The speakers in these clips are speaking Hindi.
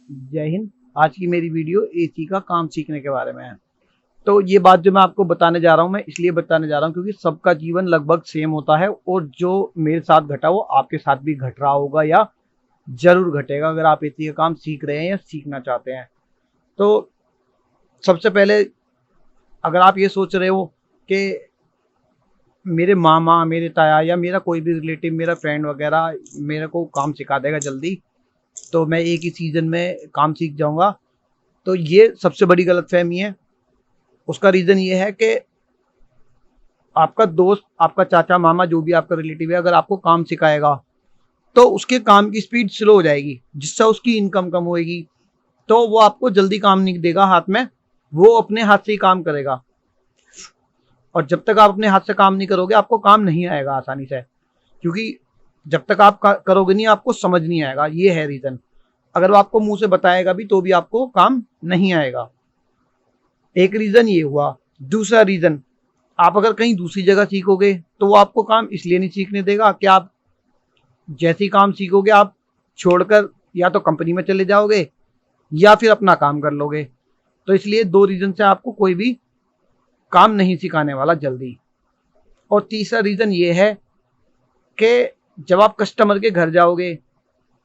जय हिंद। आज की मेरी वीडियो एसी का काम सीखने के बारे में है। तो ये बात जो मैं आपको बताने जा रहा हूँ, मैं इसलिए बताने जा रहा हूँ क्योंकि सबका जीवन लगभग सेम होता है और जो मेरे साथ घटा वो आपके साथ भी घट रहा होगा या जरूर घटेगा अगर आप एसी का काम सीख रहे हैं या सीखना चाहते हैं। तो सबसे पहले अगर आप ये सोच रहे हो कि मेरे मामा, मेरे ताया या मेरा कोई भी रिलेटिव, मेरा फ्रेंड वगैरह मेरे को काम सिखा देगा जल्दी, तो मैं एक ही सीजन में काम सीख जाऊंगा, तो ये सबसे बड़ी गलतफहमी है। उसका रीज़न ये है कि आपका दोस्त, आपका चाचा, मामा, जो भी आपका रिलेटिव है, अगर आपको काम सिखाएगा तो उसके काम की स्पीड स्लो हो जाएगी, जिससे उसकी इनकम कम होएगी। तो वो आपको जल्दी काम नहीं देगा हाथ में, वो अपने हाथ से ही काम करेगा। और जब तक आप अपने हाथ से काम नहीं करोगे आपको काम नहीं आएगा आसानी से, क्योंकि जब तक आप करोगे नहीं आपको समझ नहीं आएगा। ये है रीज़न। अगर वो आपको मुंह से बताएगा भी तो भी आपको काम नहीं आएगा। एक रीज़न ये हुआ। दूसरा रीज़न, आप अगर कहीं दूसरी जगह सीखोगे तो वो आपको काम इसलिए नहीं सीखने देगा कि आप जैसे ही काम सीखोगे आप छोड़कर या तो कंपनी में चले जाओगे या फिर अपना काम कर लोगे। तो इसलिए दो रीज़न से आपको कोई भी काम नहीं सिखाने वाला जल्दी। और तीसरा रीज़न ये है कि जब आप कस्टमर के घर जाओगे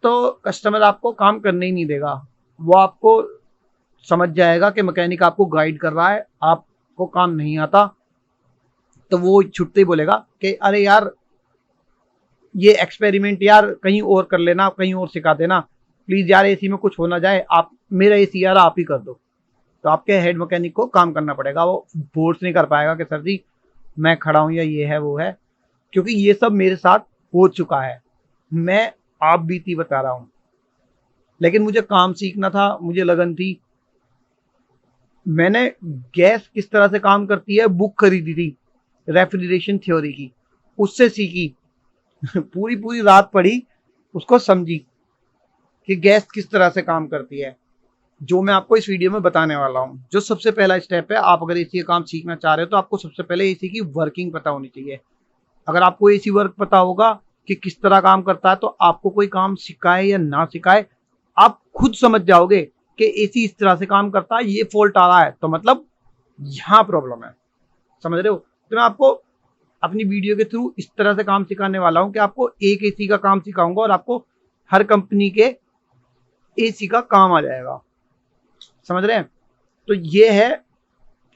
तो कस्टमर आपको काम करने ही नहीं देगा। वो आपको समझ जाएगा कि मैकेनिक आपको गाइड कर रहा है, आपको काम नहीं आता, तो वो छुट्टे ही बोलेगा कि अरे यार ये एक्सपेरिमेंट यार कहीं और कर लेना, कहीं और सिखा देना प्लीज यार, एसी में कुछ हो ना जाए, आप मेरा एसी यार आप ही कर दो। तो आपके हेड मैकेनिक को काम करना पड़ेगा। वो फोर्स नहीं कर पाएगा कि सर जी मैं खड़ा हूं या ये है वो है, क्योंकि ये सब मेरे साथ हो चुका है। मैं आप बीती बता रहा हूं। लेकिन मुझे काम सीखना था, मुझे लगन थी। मैंने गैस किस तरह से काम करती है बुक खरीदी थी, रेफ्रिजरेशन थ्योरी की, उससे सीखी। पूरी पूरी रात पढ़ी, उसको समझी कि गैस किस तरह से काम करती है, जो मैं आपको इस वीडियो में बताने वाला हूँ। जो सबसे पहला स्टेप है, आप अगर एसी का काम सीखना चाह रहे हो तो आपको सबसे पहले एसी की वर्किंग पता होनी चाहिए। अगर आपको एसी वर्क पता होगा कि किस तरह काम करता है, तो आपको कोई काम सिखाए या ना सिखाए आप खुद समझ जाओगे कि एसी इस तरह से काम करता है, ये फॉल्ट आ रहा है तो मतलब यहाँ प्रॉब्लम है। समझ रहे हो? तो मैं आपको अपनी वीडियो के थ्रू इस तरह से काम सिखाने वाला हूं कि आपको एक एसी का काम सिखाऊंगा और आपको हर कंपनी के एसी का काम आ जाएगा। समझ रहे हैं? तो ये है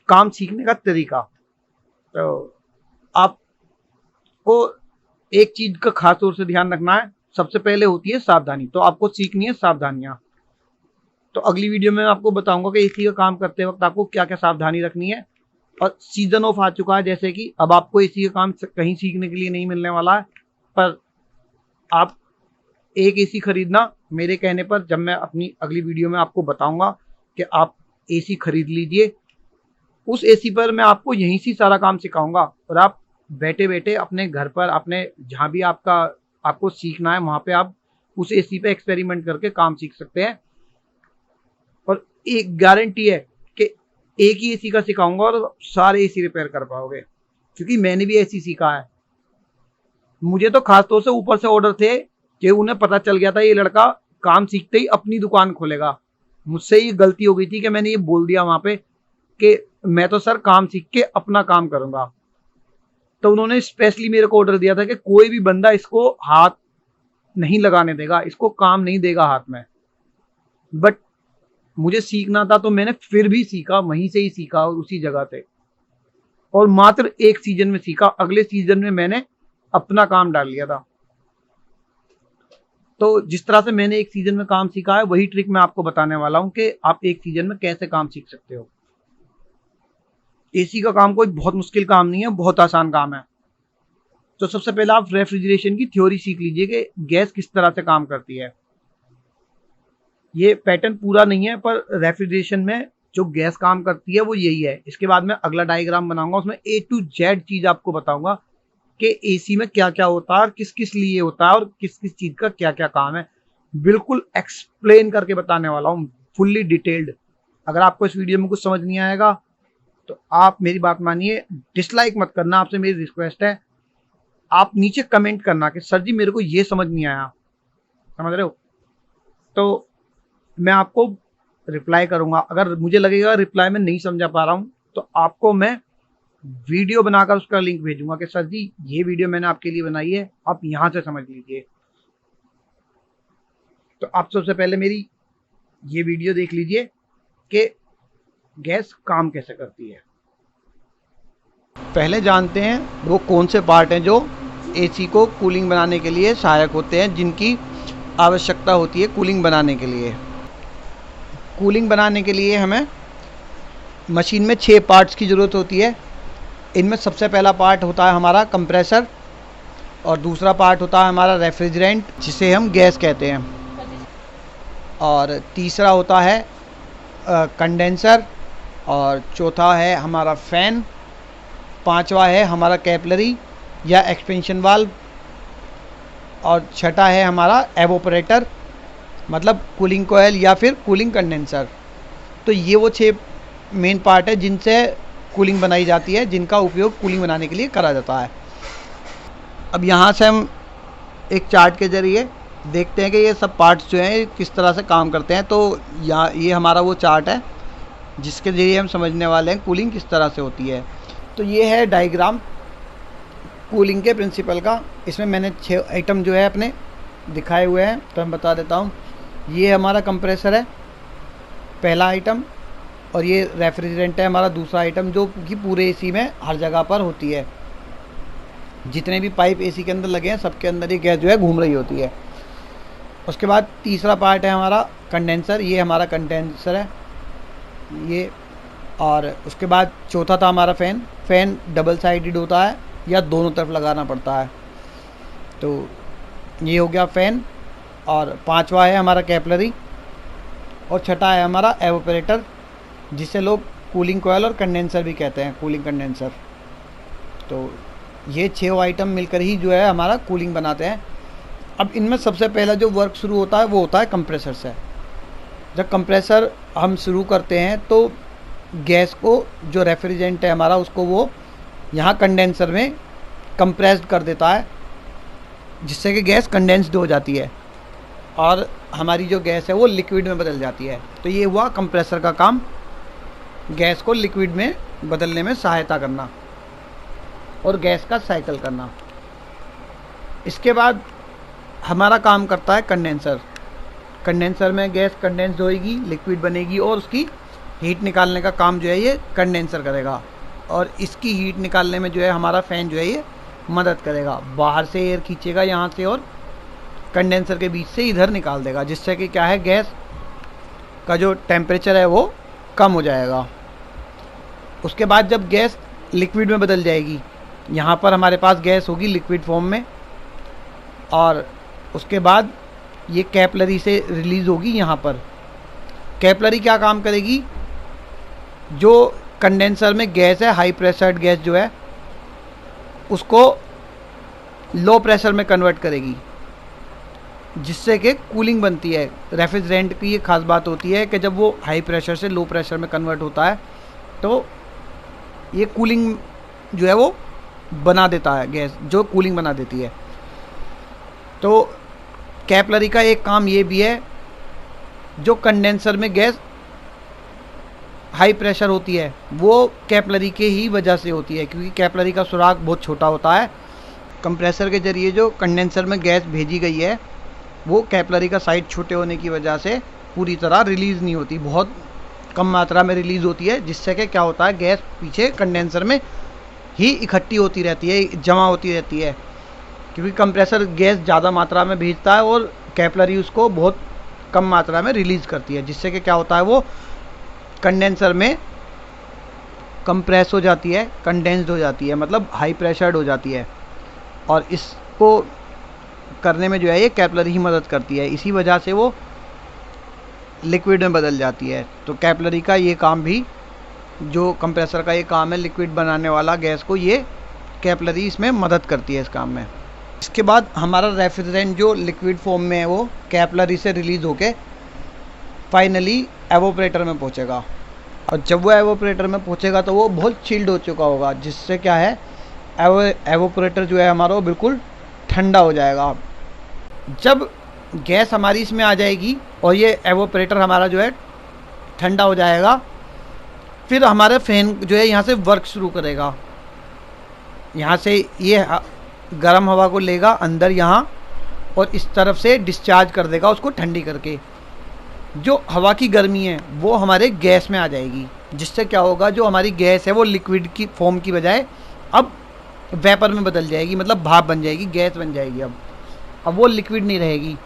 काम सीखने का तरीका। तो आपको एक चीज का खास तौर से ध्यान रखना है, सबसे पहले होती है सावधानी। तो आपको सीखनी है सावधानियां। तो अगली वीडियो में आपको बताऊंगा कि एसी का काम करते वक्त आपको क्या क्या सावधानी रखनी है। और सीजन ऑफ आ चुका है, जैसे कि अब आपको एसी का काम कहीं सीखने के लिए नहीं मिलने वाला है, पर आप एक एसी खरीदना मेरे कहने पर, जब मैं अपनी अगली वीडियो में आपको बताऊंगा कि आप एसी खरीद लीजिए। उस एसी पर मैं आपको यहीं से सारा काम सिखाऊंगा और आप बैठे बैठे अपने घर पर, अपने जहां भी आपको सीखना है वहां पे आप उस एसी पे एक्सपेरिमेंट करके काम सीख सकते हैं। और एक गारंटी है कि एक ही एसी का सिखाऊंगा और सारे एसी रिपेयर कर पाओगे, क्योंकि मैंने भी एसी सीखा है। मुझे तो खासतौर से ऊपर से ऑर्डर थे कि उन्हें पता चल गया था ये लड़का काम सीखते ही अपनी दुकान खोलेगा। मुझसे ये गलती हो गई थी कि मैंने ये बोल दिया वहां पे कि मैं तो सर काम सीख के अपना काम करूंगा। तो उन्होंने स्पेशली मेरे को ऑर्डर दिया था कि कोई भी बंदा इसको हाथ नहीं लगाने देगा, इसको काम नहीं देगा हाथ में। बट मुझे सीखना था तो मैंने फिर भी सीखा, वहीं से ही सीखा और उसी जगह से। और मात्र एक सीजन में सीखा, अगले सीजन में मैंने अपना काम डाल लिया था। तो जिस तरह से मैंने एक सीजन में काम सीखा है वही ट्रिक मैं आपको बताने वाला हूं कि आप एक सीजन में कैसे काम सीख सकते हो। एसी का काम कोई बहुत मुश्किल काम नहीं है, बहुत आसान काम है। तो सबसे पहले आप रेफ्रिजरेशन की थ्योरी सीख लीजिए कि गैस किस तरह से काम करती है। ये पैटर्न पूरा नहीं है, पर रेफ्रिजरेशन में जो गैस काम करती है वो यही है। इसके बाद में अगला डायग्राम बनाऊंगा, उसमें ए टू जेड चीज आपको बताऊंगा कि एसी में क्या क्या होता है और किस किस लिए होता है और किस किस चीज का क्या क्या काम है। बिल्कुल एक्सप्लेन करके बताने वाला हूँ, फुल्ली डिटेल्ड। अगर आपको इस वीडियो में कुछ समझ नहीं आएगा तो आप मेरी बात मानिए, डिसलाइक मत करना, आपसे मेरी रिक्वेस्ट है। आप नीचे कमेंट करना कि सर जी मेरे को ये समझ नहीं आया। समझ रहे हो? तो मैं आपको रिप्लाई करूंगा। अगर मुझे लगेगा रिप्लाई में नहीं समझा पा रहा हूं तो आपको मैं वीडियो बनाकर उसका लिंक भेजूंगा कि सर जी ये वीडियो मैंने आपके लिए बनाई है, आप यहां से समझ लीजिए। तो आप सबसे पहले मेरी ये वीडियो देख लीजिए कि गैस काम कैसे करती है। पहले जानते हैं वो कौन से पार्ट हैं जो एसी को कूलिंग बनाने के लिए सहायक होते हैं, जिनकी आवश्यकता होती है कूलिंग बनाने के लिए। कूलिंग बनाने के लिए हमें मशीन में 6 पार्ट्स की ज़रूरत होती है। इनमें सबसे पहला पार्ट होता है हमारा कंप्रेसर, और दूसरा पार्ट होता है हमारा रेफ्रिजरेंट जिसे हम गैस कहते हैं, और तीसरा होता है कंडेंसर, और चौथा है हमारा फ़ैन, पांचवा है हमारा कैपिलरी या एक्सपेंशन वाल्व, और छठा है हमारा एवोपरेटर मतलब कूलिंग कोयल या फिर कूलिंग कंडेंसर। तो ये वो 6 मेन पार्ट है जिनसे कूलिंग बनाई जाती है, जिनका उपयोग कूलिंग बनाने के लिए करा जाता है। अब यहाँ से हम एक चार्ट के ज़रिए देखते हैं कि ये सब पार्ट्स जो हैं किस तरह से काम करते हैं। तो यहाँ ये हमारा वो चार्ट है जिसके ज़रिए हम समझने वाले हैं कूलिंग किस तरह से होती है। तो ये है डायग्राम कूलिंग के प्रिंसिपल का। इसमें मैंने 6 आइटम जो है अपने दिखाए हुए हैं, तो मैं बता देता हूँ। ये हमारा कंप्रेसर है पहला आइटम, और ये रेफ्रिजरेंट है हमारा दूसरा आइटम, जो कि पूरे एसी में हर जगह पर होती है। जितने भी पाइप एसी के अंदर लगे हैं सबके अंदर ये गैस जो है घूम रही होती है। उसके बाद तीसरा पार्ट है हमारा कंडेंसर, ये हमारा कंडेंसर है ये। और उसके बाद चौथा था हमारा फ़ैन। फ़ैन डबल साइडेड होता है या दोनों तरफ लगाना पड़ता है, तो ये हो गया फ़ैन। और पांचवा है हमारा कैपिलरी, और छठा है हमारा एवोपरेटर जिसे लोग कूलिंग कोयल और कंडेंसर भी कहते हैं, कूलिंग कंडेंसर। तो ये 6 आइटम मिलकर ही जो है हमारा कूलिंग बनाते हैं। अब इनमें सबसे पहला जो वर्क शुरू होता है वो होता है कंप्रेसर से। जब कंप्रेसर हम शुरू करते हैं तो गैस को, जो रेफ्रिजरेंट है हमारा, उसको वो यहाँ कंडेंसर में कंप्रेस्ड कर देता है, जिससे कि गैस कंडेंस्ड हो जाती है और हमारी जो गैस है वो लिक्विड में बदल जाती है। तो ये हुआ कंप्रेसर का काम, गैस को लिक्विड में बदलने में सहायता करना और गैस का साइकिल करना। इसके बाद हमारा काम करता है कंडेंसर। कंडेंसर में गैस कंडेंस्ड होएगी, लिक्विड बनेगी, और उसकी हीट निकालने का काम जो है ये कंडेंसर करेगा। और इसकी हीट निकालने में जो है हमारा फ़ैन जो है ये मदद करेगा। बाहर से एयर खींचेगा यहाँ से और कंडेंसर के बीच से इधर निकाल देगा, जिससे कि क्या है, गैस का जो टेम्परेचर है वो कम हो जाएगा। उसके बाद जब गैस लिक्विड में बदल जाएगी, यहाँ पर हमारे पास गैस होगी लिक्विड फॉर्म में, और उसके बाद ये कैपिलरी से रिलीज़ होगी यहाँ पर। कैपिलरी क्या काम करेगी, जो कंडेंसर में गैस है, हाई प्रेशर्ड गैस जो है, उसको लो प्रेशर में कन्वर्ट करेगी, जिससे कि कूलिंग बनती है। रेफ्रिजरेंट की ये खास बात होती है कि जब वो हाई प्रेशर से लो प्रेशर में कन्वर्ट होता है तो ये कूलिंग जो है वो बना देता है, गैस जो कूलिंग बना देती है। तो कैपिलरी का एक काम ये भी है, जो कंडेंसर में गैस हाई प्रेशर होती है वो कैपिलरी के ही वजह से होती है, क्योंकि कैपिलरी का सुराग बहुत छोटा होता है। कंप्रेसर के ज़रिए जो कंडेंसर में गैस भेजी गई है वो कैपिलरी का साइज छोटे होने की वजह से पूरी तरह रिलीज़ नहीं होती, बहुत कम मात्रा में रिलीज़ होती है, जिससे कि क्या होता है, गैस पीछे कंडेंसर में ही इकट्ठी होती रहती है, जमा होती रहती है। क्योंकि कंप्रेसर गैस ज़्यादा मात्रा में भेजता है और कैपिलरी उसको बहुत कम मात्रा में रिलीज़ करती है, जिससे कि क्या होता है, वो कंडेंसर में कंप्रेस हो जाती है, कंडेंस्ड हो जाती है, मतलब हाई प्रेशर्ड हो जाती है। और इसको करने में जो है ये कैपिलरी ही मदद करती है, इसी वजह से वो लिक्विड में बदल जाती है। तो कैपिलरी का ये काम भी, जो कंप्रेसर का ये काम है लिक्विड बनाने वाला गैस को, ये कैपिलरी इसमें मदद करती है इस काम में। इसके बाद हमारा रेफ्रिजरेंट जो लिक्विड फॉर्म में है वो कैपिलरी से रिलीज़ होके फाइनली एवोपरेटर में पहुंचेगा, और जब वो एवोपरेटर में पहुंचेगा तो वो बहुत चिल्ड हो चुका होगा, जिससे क्या है, एवोपरेटर जो है हमारा वो बिल्कुल ठंडा हो जाएगा। जब गैस हमारी इसमें आ जाएगी और ये एवोपरेटर हमारा जो है ठंडा हो जाएगा। फिर हमारे फैन जो है यहाँ से वर्क शुरू करेगा। यहाँ से ये गर्म हवा को लेगा अंदर यहाँ और इस तरफ से डिस्चार्ज कर देगा उसको ठंडी करके। जो हवा की गर्मी है वो हमारे गैस में आ जाएगी, जिससे क्या होगा, जो हमारी गैस है वो लिक्विड की फॉर्म की बजाय अब वेपर में बदल जाएगी, मतलब भाप बन जाएगी, गैस बन जाएगी। अब वो लिक्विड नहीं रहेगी,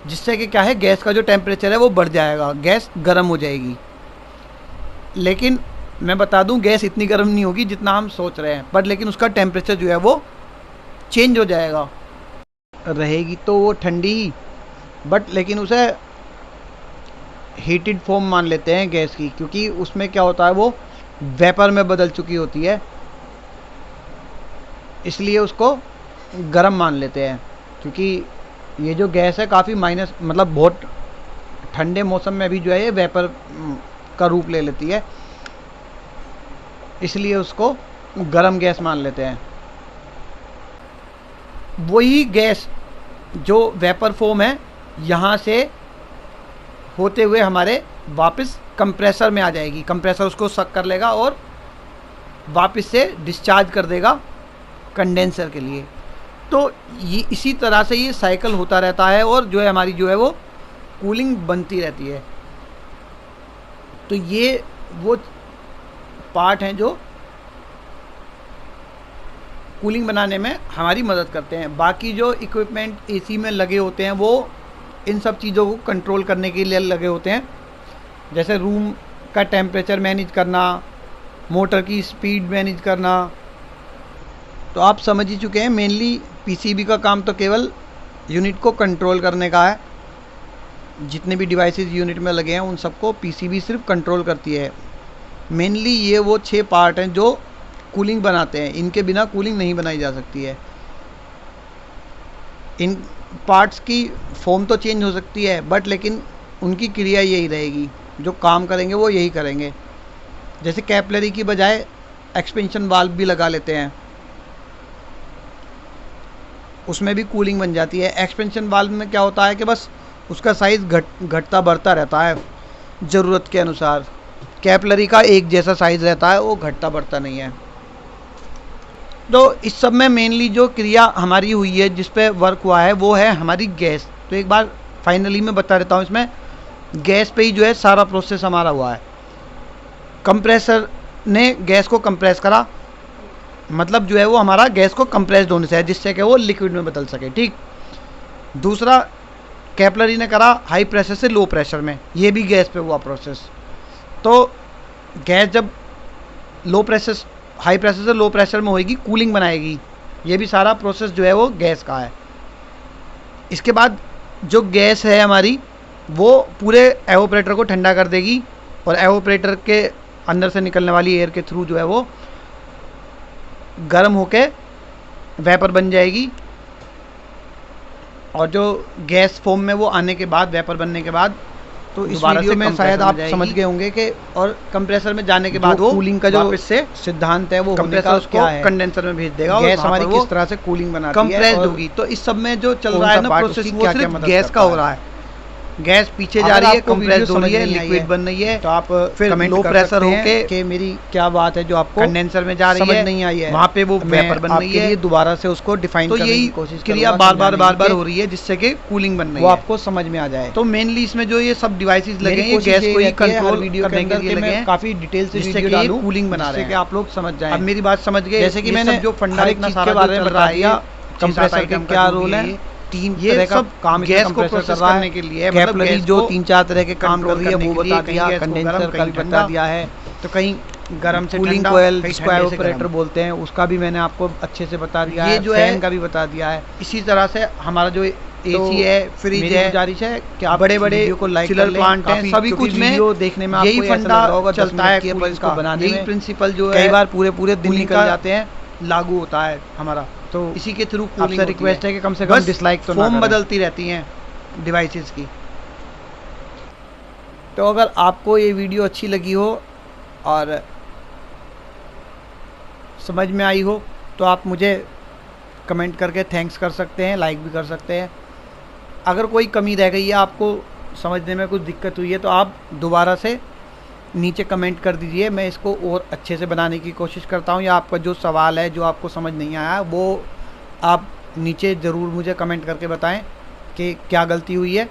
जिससे कि क्या है, गैस का जो टेम्परेचर है वो बढ़ जाएगा, गैस गर्म हो जाएगी। लेकिन मैं बता दूं, गैस इतनी गर्म नहीं होगी जितना हम सोच रहे हैं, बट लेकिन उसका टेम्परेचर जो है वो चेंज हो जाएगा। रहेगी तो वो ठंडी ही, बट लेकिन उसे हीटेड फॉर्म मान लेते हैं गैस की, क्योंकि उसमें क्या होता है, वो वेपर में बदल चुकी होती है, इसलिए उसको गर्म मान लेते हैं। क्योंकि ये जो गैस है काफ़ी माइनस, मतलब बहुत ठंडे मौसम में भी जो है ये वेपर का रूप ले लेती है, इसलिए उसको गर्म गैस मान लेते हैं। वही गैस जो वेपर फॉर्म है यहाँ से होते हुए हमारे वापस कंप्रेसर में आ जाएगी। कंप्रेसर उसको सक कर लेगा और वापस से डिस्चार्ज कर देगा कंडेंसर के लिए। तो ये इसी तरह से ये साइकिल होता रहता है और जो है हमारी जो है वो कूलिंग बनती रहती है। तो ये वो पार्ट हैं जो कूलिंग बनाने में हमारी मदद करते हैं। बाकी जो इक्विपमेंट एसी में लगे होते हैं वो इन सब चीज़ों को कंट्रोल करने के लिए लगे होते हैं, जैसे रूम का टेम्परेचर मैनेज करना, मोटर की स्पीड मैनेज करना। तो आप समझ ही चुके हैं, मेनली पीसीबी का काम तो केवल यूनिट को कंट्रोल करने का है। जितने भी डिवाइसेस यूनिट में लगे हैं उन सबको पीसीबी सिर्फ कंट्रोल करती है। मेनली ये वो 6 पार्ट हैं जो कूलिंग बनाते हैं, इनके बिना कूलिंग नहीं बनाई जा सकती है। इन पार्ट्स की फॉर्म तो चेंज हो सकती है, बट लेकिन उनकी क्रिया यही रहेगी, जो काम करेंगे वो यही करेंगे। जैसे कैपिलरी की बजाय एक्सपेंशन वाल्व भी लगा लेते हैं, उसमें भी कूलिंग बन जाती है। एक्सपेंशन वाल्व में क्या होता है कि बस उसका साइज़ घटता बढ़ता रहता है ज़रूरत के अनुसार। कैपिलरी का एक जैसा साइज़ रहता है, वो घटता बढ़ता नहीं है। तो इस सब में मेनली जो क्रिया हमारी हुई है, जिस पे वर्क हुआ है, वो है हमारी गैस। तो एक बार फाइनली मैं बता देता हूँ, इसमें गैस पे ही जो है सारा प्रोसेस हमारा हुआ है। कंप्रेसर ने गैस को कंप्रेस करा, मतलब जो है वो हमारा गैस को कंप्रेस्ड होने से है, जिससे कि वो लिक्विड में बदल सके। ठीक। दूसरा, कैपिलरी ने करा हाई प्रेशर से लो प्रेशर में, ये भी गैस पे हुआ प्रोसेस। तो गैस जब हाई प्रेशर से लो प्रेशर में होएगी, कूलिंग बनाएगी, ये भी सारा प्रोसेस जो है वो गैस का है। इसके बाद जो गैस है हमारी, वो पूरे एवोपरेटर को ठंडा कर देगी और एवोपरेटर के अंदर से निकलने वाली एयर के थ्रू जो है वो गर्म होके वेपर बन जाएगी। और जो गैस फॉर्म में वो आने के बाद, वेपर बनने के बाद, तो इस वीडियो में शायद आप समझ गए होंगे कि और कंप्रेसर में जाने के बाद वो कूलिंग का जो से सिद्धांत है वो कंप्रेसर उसको कंडेंसर में भेज देगा। गैस हमारी किस तरह से कूलिंग बनाती है, कंप्रेस्ड होगी। तो इस सब में जो चल रहा है ना प्रोसेस, वो सिर्फ गैस का हो रहा है। गैस पीछे जा रही है, कंप्रेस्ड हो रही है, लिक्विड बन रही है। तो आप फिर लो प्रेशर होके कि मेरी क्या बात है जो आपको कंडेंसर में जा रही है, समझ नहीं आई है, वहाँ पे वो वेपर बन रही है, दोबारा से उसको डिफाइन करने की कोशिश क्रिया बार बार हो रही है, जिससे कि कूलिंग बन रही है, वो आपको समझ में आ जाए। तो मेनली इसमें जो ये सब डिवाइसेस लगे हैं, गैस को ही कंट्रोल वीडियो करने के लिए लगे हैं। काफी डिटेल से वीडियो डालूं, कूलिंग बना रहे हैं, आप लोग समझ जाए। अब मेरी बात समझ गए, जैसे कि मैंने जो फंडा इतना सारा बारे में बता दिया, कंप्रेसर का क्या रोल है, तीन तरह का काम गैस को प्रोसेस करने के लिए, कैपिलरी जो 3-4 तरह के काम कर रही है वो बता दिया, कंडेंसर का भी बता दिया है। तो कहीं गर्म से कूलिंग कोयल, जिसको एवोपरेटर बोलते हैं, उसका भी मैंने आपको अच्छे से बता दिया है, फैन का भी बता दिया है। इसी तरह से हमारा जो एसी है, फ्रिज है, गुजारिश है कि आप बड़े-बड़े चिलर प्लांट हैं, सभी कुछ में देखने में यही फंडा चलता है, इसको बनाने में प्रिंसिपल जो है कई बार पूरे दिन निकल जाते हैं, लागू होता है हमारा। तो इसी के थ्रू आपसे रिक्वेस्ट है कि कम से कम डिसलाइक तो ना करें, फॉर्म बदलती रहती हैं डिवाइसेस की। तो अगर आपको ये वीडियो अच्छी लगी हो और समझ में आई हो तो आप मुझे कमेंट करके थैंक्स कर सकते हैं, लाइक भी कर सकते हैं। अगर कोई कमी रह गई है, आपको समझने में कुछ दिक्कत हुई है, तो आप दोबारा से नीचे कमेंट कर दीजिए, मैं इसको और अच्छे से बनाने की कोशिश करता हूँ। या आपका जो सवाल है, जो आपको समझ नहीं आया, वो आप नीचे ज़रूर मुझे कमेंट करके बताएं कि क्या गलती हुई है,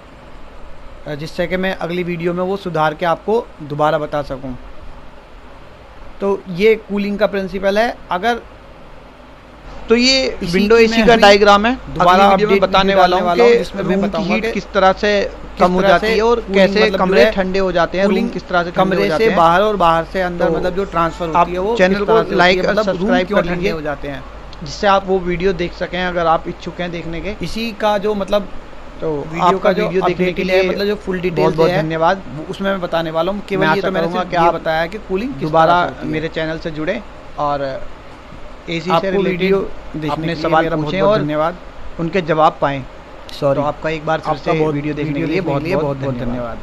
जिससे कि मैं अगली वीडियो में वो सुधार के आपको दोबारा बता सकूं। तो ये कूलिंग का प्रिंसिपल है। अगर तो ये विंडो एसी का डायग्राम है, दोबारा वीडियो में बताने वाला हूँ कि जिसमें मैं बताऊंगा कि किस तरह से कम हो जाती है और कैसे कमरे ठंडे हो जाते हैं, रूम किस तरह से कमरे से बाहर और बाहर से अंदर मतलब जो ट्रांसफर होती है वो चैनल को लाइक और सब्सक्राइब कर लीजिए हो जाते हैं, जिससे आप वो वीडियो देख सकें अगर आप इच्छुक हैं देखने के। इसी का जो मतलब तो वीडियो का जो वीडियो देखने के लिए मतलब जो फुल डिटेल बहुत धन्यवाद, उसमें मैं बताने वाला हूँ। केवल ये तो मैंने सिर्फ ये बताया कि कूलिंग दोबारा मेरे चैनल से जुड़े और एसी से रिलेटेड अपने सवाल पूछें और धन्यवाद उनके जवाब पाएं। तो आपका एक बार फिर से वीडियो देखने के लिए बहुत बहुत धन्यवाद।